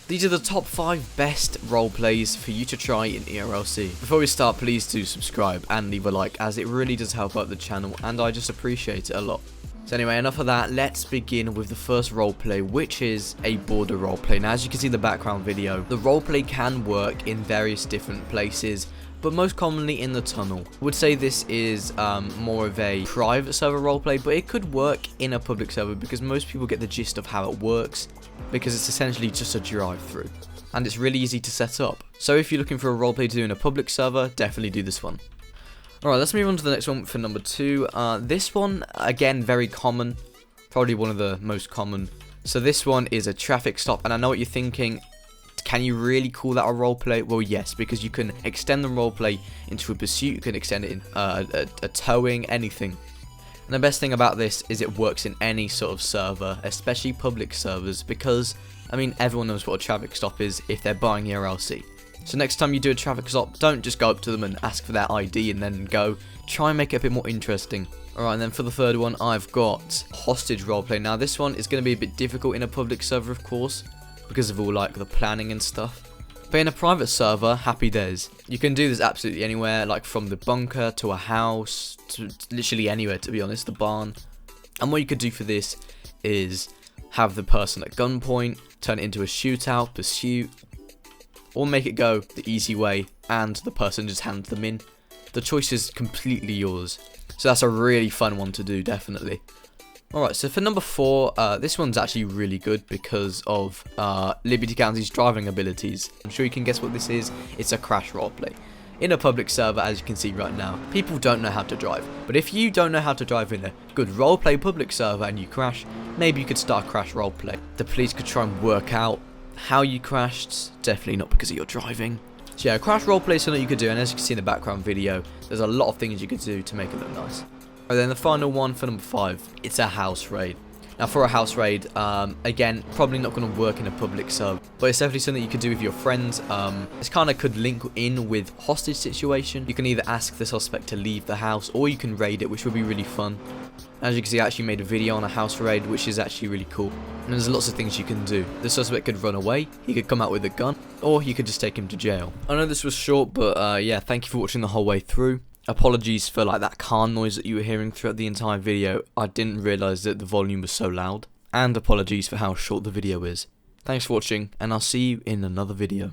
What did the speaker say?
These are the top 5 best roleplays for you to try in ERLC. Before we start, please do subscribe and leave a like, as it really does help out the channel and I just appreciate it a lot. So anyway, enough of that, let's begin with the first roleplay, which is a border roleplay. Now as you can see in the background video, the roleplay can work in various different places, but most commonly in the tunnel. I would say this is more of a private server roleplay, but it could work in a public server because most people get the gist of how it works, because it's essentially just a drive-through and it's really easy to set up. So if you're looking for a roleplay to do in a public server, definitely do this one. Alright, let's move on to the next one for number 2. This one, again, very common, probably one of the most common. So this one is a traffic stop, and I know what you're thinking, can you really call that a roleplay? Well, yes, because you can extend the roleplay into a pursuit, you can extend it in a towing, anything. And the best thing about this is it works in any sort of server, especially public servers, because, I mean, everyone knows what a traffic stop is if they're buying ERLC. So next time you do a traffic stop, don't just go up to them and ask for their ID and then go. Try and make it a bit more interesting. Alright, and then for the third one, I've got hostage roleplay. Now this one is going to be a bit difficult in a public server, of course, because of all like the planning and stuff. But in a private server, happy days. You can do this absolutely anywhere, like from the bunker to a house, to literally anywhere, to be honest, the barn. And what you could do for this is have the person at gunpoint, turn it into a shootout, pursuit, or make it go the easy way and the person just hands them in. The choice is completely yours. So that's a really fun one to do, definitely. Alright, so for number 4, this one's actually really good because of Liberty County's driving abilities. I'm sure you can guess what this is. It's a crash roleplay. In a public server, as you can see right now, people don't know how to drive. But if you don't know how to drive in a good roleplay public server and you crash, maybe you could start a crash roleplay. The police could try and work out how you crashed, definitely not because of your driving. So yeah, crash roleplay is something you could do, and as you can see in the background video, there's a lot of things you could do to make it look nice. And then the final one for number 5, it's a house raid. Now for a house raid, again, probably not going to work in a public server, but it's definitely something you could do with your friends. This kind of could link in with hostage situation. You can either ask the suspect to leave the house, or you can raid it, which would be really fun. As you can see, I actually made a video on a house raid, which is actually really cool. And there's lots of things you can do. The suspect could run away, he could come out with a gun, or you could just take him to jail. I know this was short, but yeah, thank you for watching the whole way through. Apologies for like that car noise that you were hearing throughout the entire video. I didn't realise that the volume was so loud. And apologies for how short the video is. Thanks for watching, and I'll see you in another video.